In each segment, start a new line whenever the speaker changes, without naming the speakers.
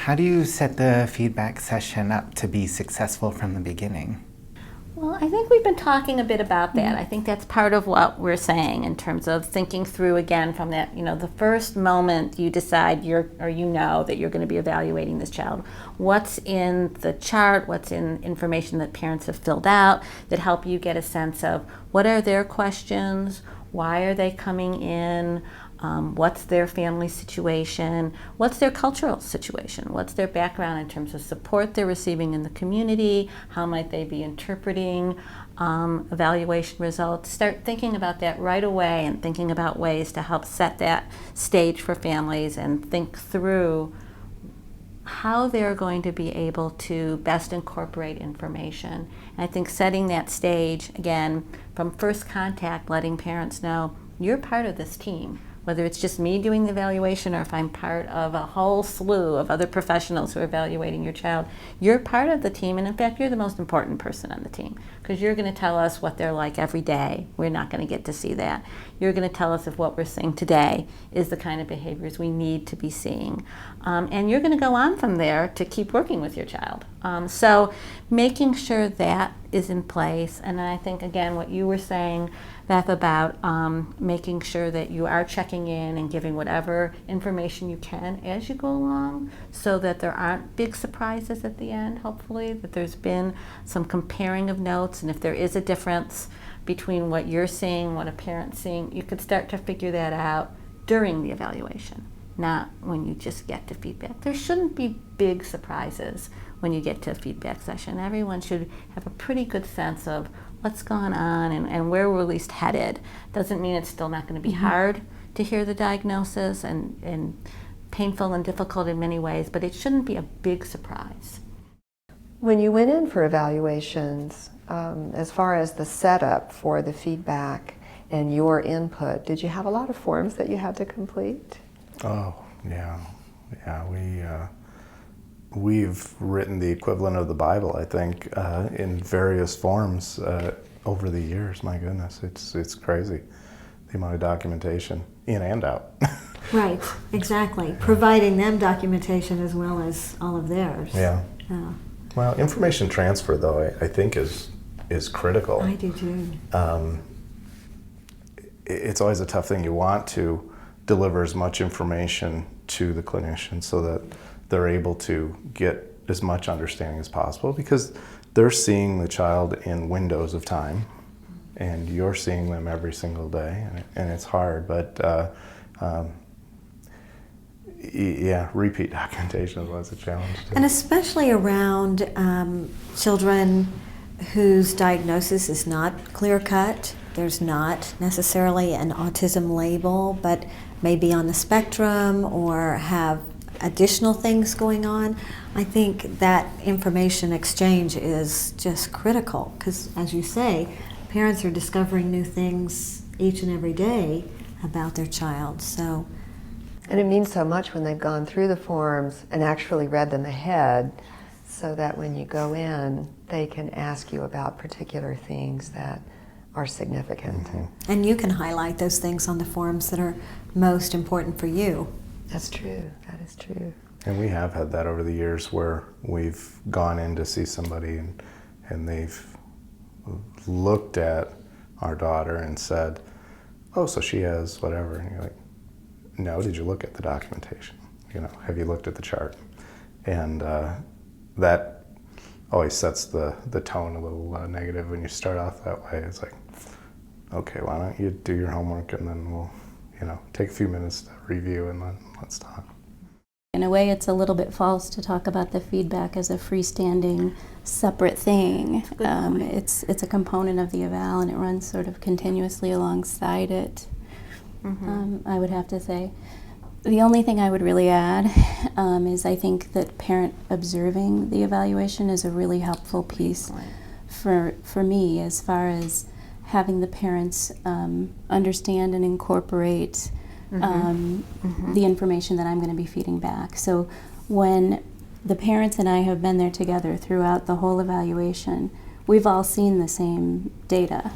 How do you set the feedback session up to be successful from the beginning?
Well, I think we've been talking a bit about that. I think that's part of what we're saying in terms of thinking through again from that, the first moment you decide that you're going to be evaluating this child. What's in the chart, what's in information that parents have filled out that help you get a sense of what are their questions, why are they coming in, what's their family situation, what's their cultural situation, what's their background in terms of support they're receiving in the community, how might they be interpreting evaluation results. Start thinking about that right away and thinking about ways to help set that stage for families and think through how they're going to be able to best incorporate information. And I think setting that stage, again, from first contact, letting parents know you're part of this team. Whether it's just me doing the evaluation or if I'm part of a whole slew of other professionals who are evaluating your child, you're part of the team, and in fact, you're the most important person on the team because you're going to tell us what they're like every day. We're not going to get to see that. You're going to tell us if what we're seeing today is the kind of behaviors we need to be seeing. And you're going to go on from there to keep working with your child. So making sure that is in place, and I think, again, what you were saying, Beth, about making sure that you are checking in and giving whatever information you can as you go along so that there aren't big surprises at the end, hopefully, that there's been some comparing of notes, and if there is a difference between what you're seeing, what a parent's seeing, you could start to figure that out during the evaluation, not when you just get to feedback. There shouldn't be big surprises when you get to a feedback session. Everyone should have a pretty good sense of what's going on and where we're at least headed. Doesn't mean it's still not going to be hard to hear the diagnosis and painful and difficult in many ways, but it shouldn't be a big surprise.
When you went in for evaluations, as far as the setup for the feedback and your input, did you have a lot of forms that you had to complete?
Oh, yeah. We've written the equivalent of the Bible, I think, in various forms over the years. My goodness, it's crazy, the amount of documentation, in and out.
Right, exactly. Providing them documentation as well as all of theirs.
Yeah. Well, information transfer, though, I think is critical.
I do too.
It's always a tough thing. You want to deliver as much information to the clinician so that they're able to get as much understanding as possible, because they're seeing the child in windows of time and you're seeing them every single day, and it's hard, but repeat documentation is always a challenge too.
And especially around children whose diagnosis is not clear-cut. There's not necessarily an autism label, but maybe on the spectrum or have additional things going on. I think that information exchange is just critical because, as you say, parents are discovering new things each and every day about their child. So,
And it means so much when they've gone through the forms and actually read them ahead, so that when you go in, they can ask you about particular things that are significant.
and you can highlight those things on the forms that are most important for you.
That's true. That is true.
And we have had that over the years where we've gone in to see somebody and they've looked at our daughter and said, oh, so she has whatever. And you're like, no, did you look at the documentation? Have you looked at the chart? And that always sets the tone a little negative when you start off that way. It's like, okay, why don't you do your homework and then we'll, take a few minutes to review and then let's talk.
In a way, it's a little bit false to talk about the feedback as a freestanding, separate thing. It's a component of the eval, and it runs sort of continuously alongside it. I would have to say. The only thing I would really add is I think that parent observing the evaluation is a really helpful piece for me, as far as having the parents understand and incorporate the information that I'm going to be feeding back. So when the parents and I have been there together throughout the whole evaluation, we've all seen the same data.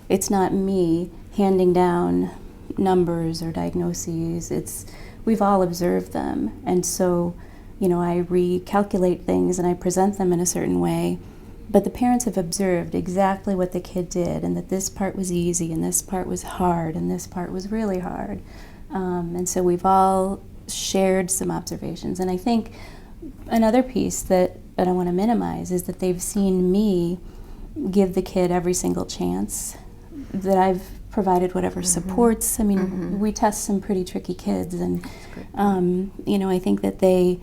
It's not me handing down numbers or diagnoses. We've all observed them. And so I recalculate things and I present them in a certain way, but the parents have observed exactly what the kid did, and that this part was easy and this part was hard and this part was really hard. And so we've all shared some observations. And I think another piece that I don't want to minimize is that they've seen me give the kid every single chance, that I've provided whatever supports. I mean, we test some pretty tricky kids, and I think that they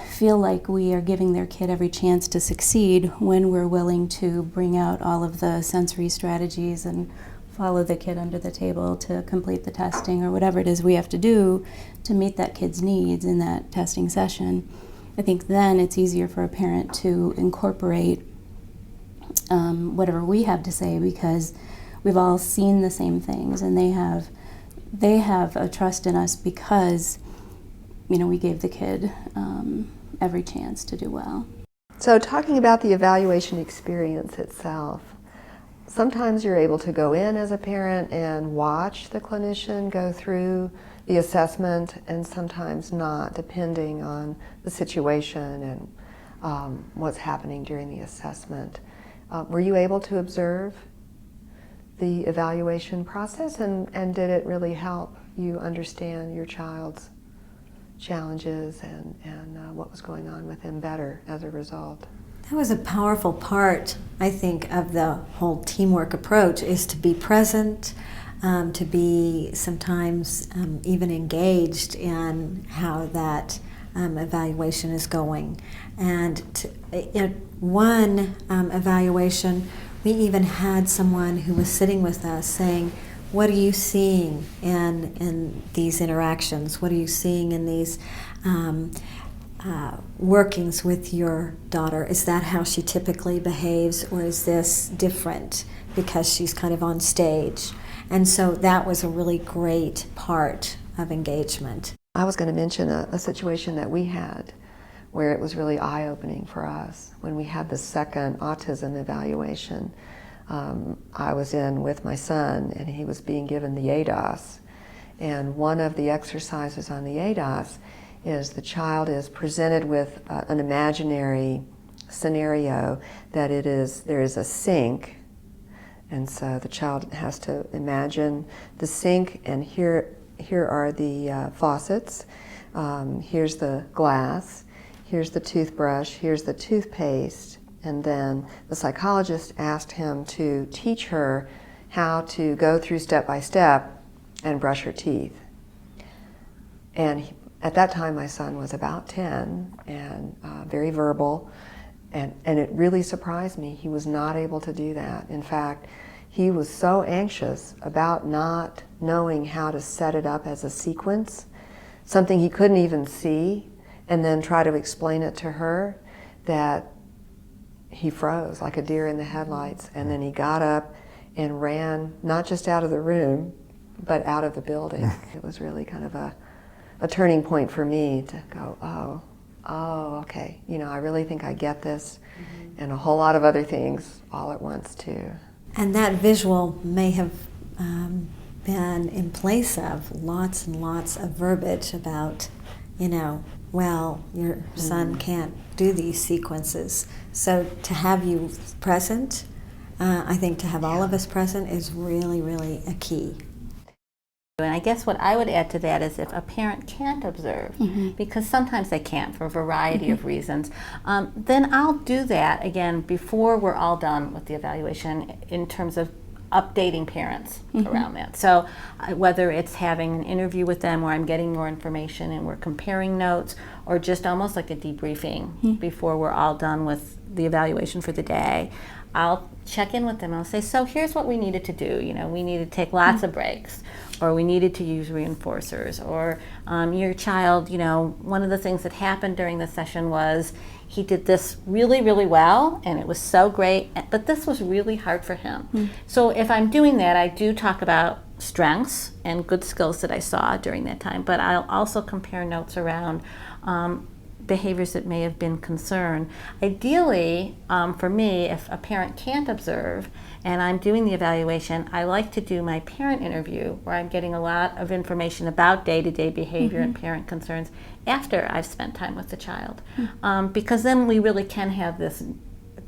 feel like we are giving their kid every chance to succeed when we're willing to bring out all of the sensory strategies and follow the kid under the table to complete the testing or whatever it is we have to do to meet that kid's needs in that testing session. I think then it's easier for a parent to incorporate whatever we have to say, because we've all seen the same things, and they have a trust in us because we gave the kid every chance to do well.
So talking about the evaluation experience itself, sometimes you're able to go in as a parent and watch the clinician go through the assessment, and sometimes not, depending on the situation and what's happening during the assessment. Were you able to observe the evaluation process, and did it really help you understand your child's challenges and what was going on with him better as a result?
That was a powerful part, I think, of the whole teamwork approach, is to be present, to be sometimes even engaged in how that evaluation is going. And one evaluation, we even had someone who was sitting with us saying, what are you seeing in these interactions? What are you seeing in these workings with your daughter? Is that how she typically behaves, or is this different because she's kind of on stage? And so that was a really great part of engagement.
I was going to mention a situation that we had where it was really eye-opening for us. When we had the second autism evaluation, I was in with my son, and he was being given the ADOS. And one of the exercises on the ADOS is the child is presented with an imaginary scenario that there is a sink, and so the child has to imagine the sink, and here are the faucets, here's the glass, here's the toothbrush, here's the toothpaste, and then the psychologist asked him to teach her how to go through step by step and brush her teeth. And at that time, my son was about 10 and very verbal, and it really surprised me. He was not able to do that. In fact, he was so anxious about not knowing how to set it up as a sequence, something he couldn't even see, and then try to explain it to her, that he froze like a deer in the headlights. And then he got up and ran, not just out of the room, but out of the building. It was really kind of a turning point for me to go, oh, okay, I really think I get this, and a whole lot of other things all at once too.
And that visual may have been in place of lots and lots of verbiage about, well, your son can't do these sequences. So to have you present, I think to have all of us present is really, really a key.
And I guess what I would add to that is if a parent can't observe, because sometimes they can't for a variety of reasons, then I'll do that again before we're all done with the evaluation in terms of updating parents around that. So whether it's having an interview with them where I'm getting more information and we're comparing notes, or just almost like a debriefing before we're all done with the evaluation for the day, I'll check in with them. I'll say, so here's what we needed to do. We needed to take lots of breaks, or we needed to use reinforcers, or your child, one of the things that happened during the session was he did this really, really well, and it was so great, but this was really hard for him. So if I'm doing that, I do talk about strengths and good skills that I saw during that time, but I'll also compare notes around behaviors that may have been concerned. Ideally, for me, if a parent can't observe and I'm doing the evaluation, I like to do my parent interview where I'm getting a lot of information about day-to-day behavior and parent concerns after I've spent time with the child. Because then we really can have this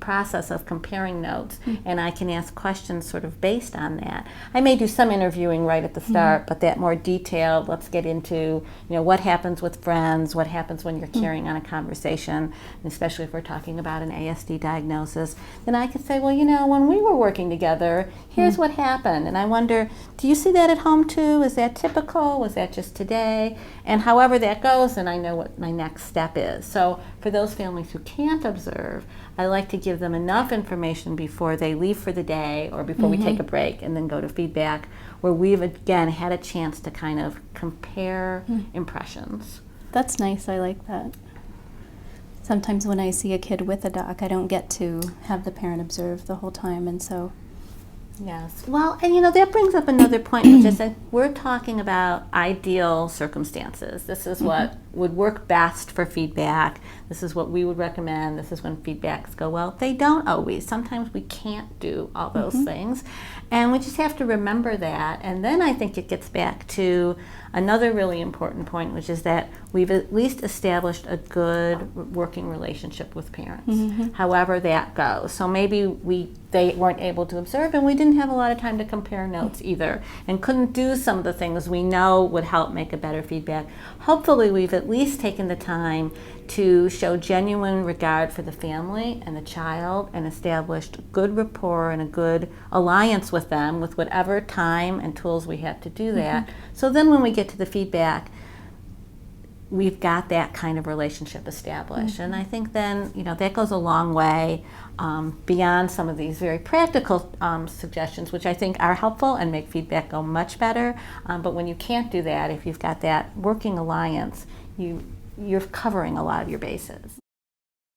process of comparing notes, and I can ask questions sort of based on that. I may do some interviewing right at the start, but that more detailed, let's get into, what happens with friends, what happens when you're carrying on a conversation, especially if we're talking about an ASD diagnosis. Then I can say, well, when we were working together, here's what happened, and I wonder, do you see that at home too? Is that typical? Was that just today? And however that goes, then I know what my next step is. So for those families who can't observe, I like to give them enough information before they leave for the day or before we take a break and then go to feedback, where we've again had a chance to kind of compare impressions.
That's nice, I like that. Sometimes when I see a kid with a doc, I don't get to have the parent observe the whole time, and so.
Yes. Well, and that brings up another point, which is that we're talking about ideal circumstances. This is what would work best for feedback. This is what we would recommend. This is when feedbacks go well. They don't always. Sometimes we can't do all those things. And we just have to remember that. And then I think it gets back to another really important point, which is that we've at least established a good working relationship with parents, however that goes. So maybe they weren't able to observe, and we didn't have a lot of time to compare notes either, and couldn't do some of the things we know would help make a better feedback. Hopefully we've at least taken the time to show genuine regard for the family and the child and established good rapport and a good alliance with them with whatever time and tools we have to do that. So then when we get to the feedback, we've got that kind of relationship established. And I think then, that goes a long way beyond some of these very practical suggestions, which I think are helpful and make feedback go much better. But when you can't do that, if you've got that working alliance, you're covering a lot of your bases.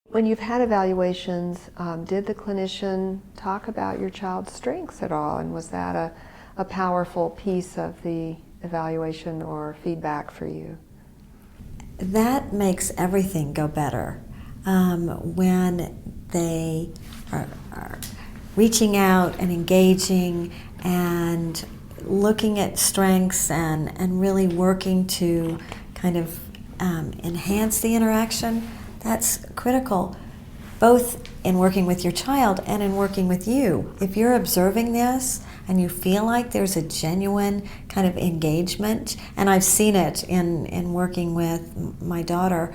When you've had evaluations, did the clinician talk about your child's strengths at all? And was that a powerful piece of the evaluation or feedback for you?
That makes everything go better. When they are reaching out and engaging and looking at strengths and really working to kind of enhance the interaction, that's critical, both in working with your child and in working with you. If you're observing this and you feel like there's a genuine kind of engagement, and I've seen it in working with my daughter,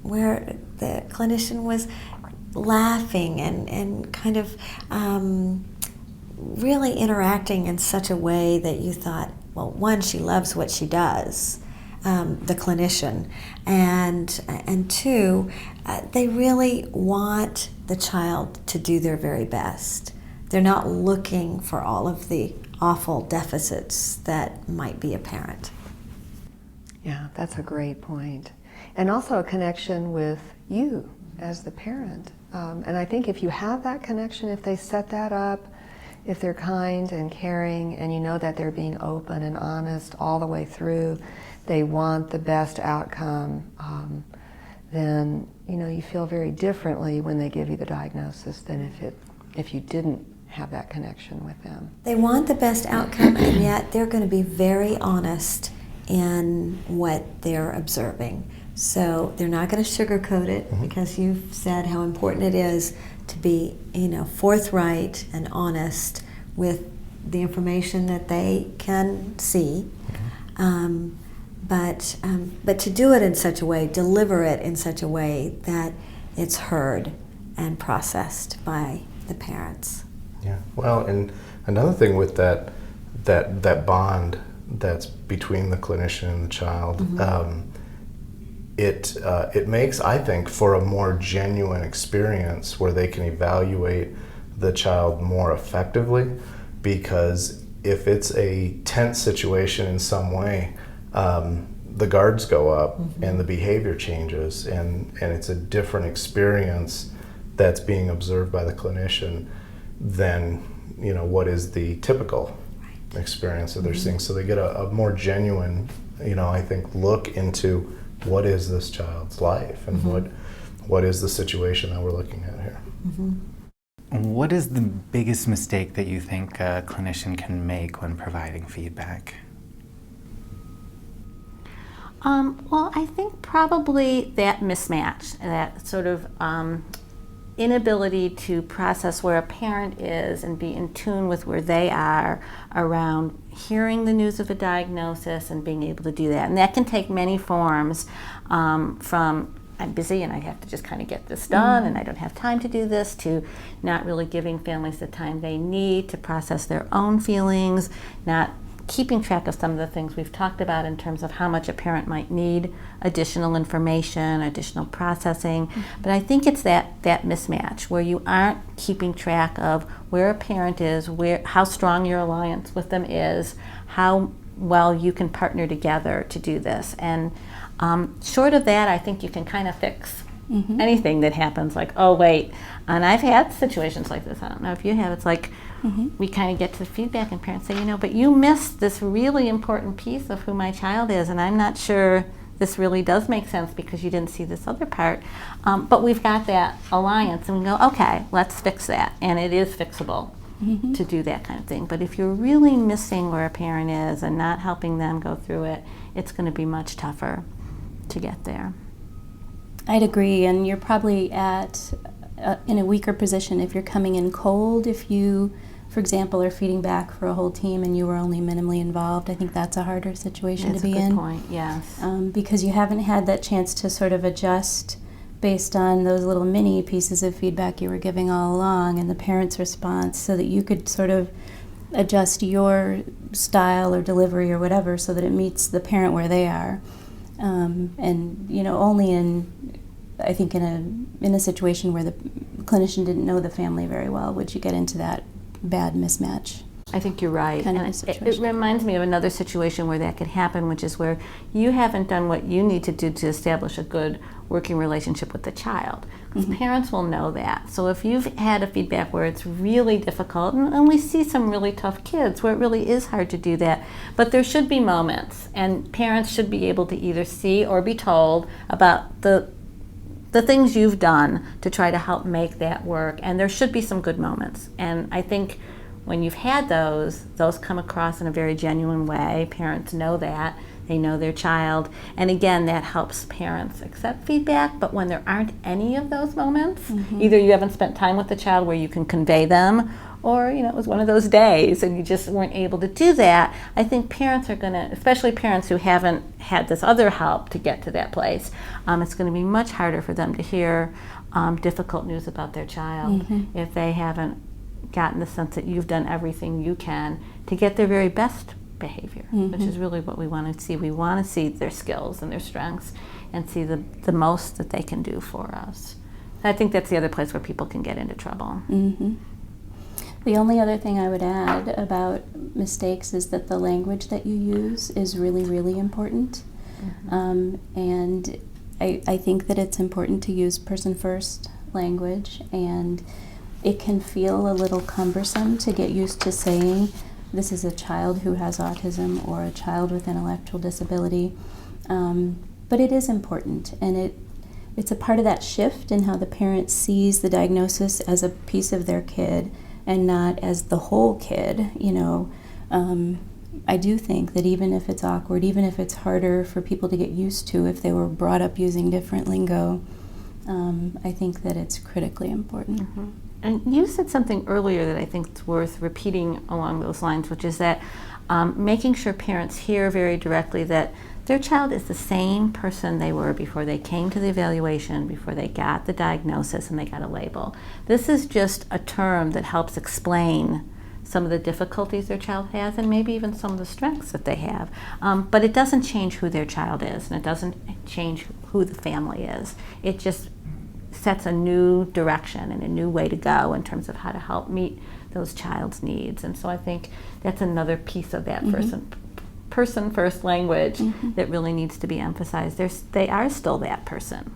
where the clinician was laughing and kind of really interacting in such a way that you thought, well, one, she loves what she does, the clinician, and two, they really want the child to do their very best. They're not looking for all of the awful deficits that might be apparent.
Yeah, that's a great point. And also a connection with you as the parent. And I think if you have that connection, if they set that up, if they're kind and caring, and you know that they're being open and honest all the way through, they want the best outcome, then you feel very differently when they give you the diagnosis than if you didn't have that connection with them.
They want the best outcome, and yet they're going to be very honest in what they're observing. So they're not going to sugarcoat it, because you've said how important it is to be, forthright and honest with the information that they can see. But to do it in such a way, deliver it in such a way that it's heard and processed by the parents.
Yeah. Well, and another thing with that bond that's between the clinician and the child, it makes, I think, for a more genuine experience where they can evaluate the child more effectively, because if it's a tense situation in some way, the guards go up and the behavior changes, and it's a different experience that's being observed by the clinician than what is the typical experience that they're seeing. So they get a more genuine, I think, look into what is this child's life, and what is the situation that we're looking at here.
What is the biggest mistake that you think a clinician can make when providing feedback?
Well, I think probably that mismatch, that sort of inability to process where a parent is and be in tune with where they are around hearing the news of a diagnosis and being able to do that. And that can take many forms, from I'm busy and I have to just kind of get this done and I don't have time to do this, to not really giving families the time they need to process their own feelings, not keeping track of some of the things we've talked about in terms of how much a parent might need additional information, additional processing. But I think it's that mismatch where you aren't keeping track of where a parent is, how strong your alliance with them is, how well you can partner together to do this. And short of that, I think you can kind of fix anything that happens, like, oh wait, and I've had situations like this, I don't know if you have, it's like, we kind of get to the feedback and parents say, but you missed this really important piece of who my child is, and I'm not sure this really does make sense because you didn't see this other part. But we've got that alliance and we go, okay, let's fix that. And it is fixable to do that kind of thing. But if you're really missing where a parent is and not helping them go through it, it's going to be much tougher to get there.
I'd agree, and you're probably in a weaker position if you're coming in cold. If you, for example, are feeding back for a whole team and you were only minimally involved, I think that's a harder situation to be in.
That's a good point, yes.
Because you haven't had that chance to sort of adjust based on those little mini pieces of feedback you were giving all along and the parent's response, so that you could sort of adjust your style or delivery or whatever so that it meets the parent where they are. And only I think in a situation where the clinician didn't know the family very well would you get into that bad mismatch.
I think you're right.
Kind of
and
a situation.
it reminds me of another situation where that could happen, which is where you haven't done what you need to do to establish a good working relationship with the child. Because parents will know that. So if you've had a feedback where it's really difficult, and we see some really tough kids where it really is hard to do that, but there should be moments, and parents should be able to either see or be told about the things you've done to try to help make that work, and there should be some good moments. And I think when you've had those come across in a very genuine way. Parents know that. They know their child. And again, that helps parents accept feedback. But when there aren't any of those moments, either you haven't spent time with the child where you can convey them, or it was one of those days and you just weren't able to do that, I think parents are going to, especially parents who haven't had this other help to get to that place, it's going to be much harder for them to hear difficult news about their child if they haven't gotten the sense that you've done everything you can to get their very best behavior, which is really what we want to see. We want to see their skills and their strengths and see the most that they can do for us. I think that's the other place where people can get into trouble.
The only other thing I would add about mistakes is that the language that you use is really, really important. And I think that it's important to use person-first language, and it can feel a little cumbersome to get used to saying, this is a child who has autism or a child with intellectual disability. But it is important, and it's a part of that shift in how the parent sees the diagnosis as a piece of their kid and not as the whole kid. I do think that even if it's awkward, even if it's harder for people to get used to if they were brought up using different lingo, I think that it's critically important.
And you said something earlier that I think is worth repeating along those lines, which is that making sure parents hear very directly that their child is the same person they were before they came to the evaluation, before they got the diagnosis and they got a label. This is just a term that helps explain some of the difficulties their child has and maybe even some of the strengths that they have. But it doesn't change who their child is, and it doesn't change who the family is. It just sets a new direction and a new way to go in terms of how to help meet those child's needs. And so I think that's another piece of that person first language that really needs to be emphasized. They are still that person.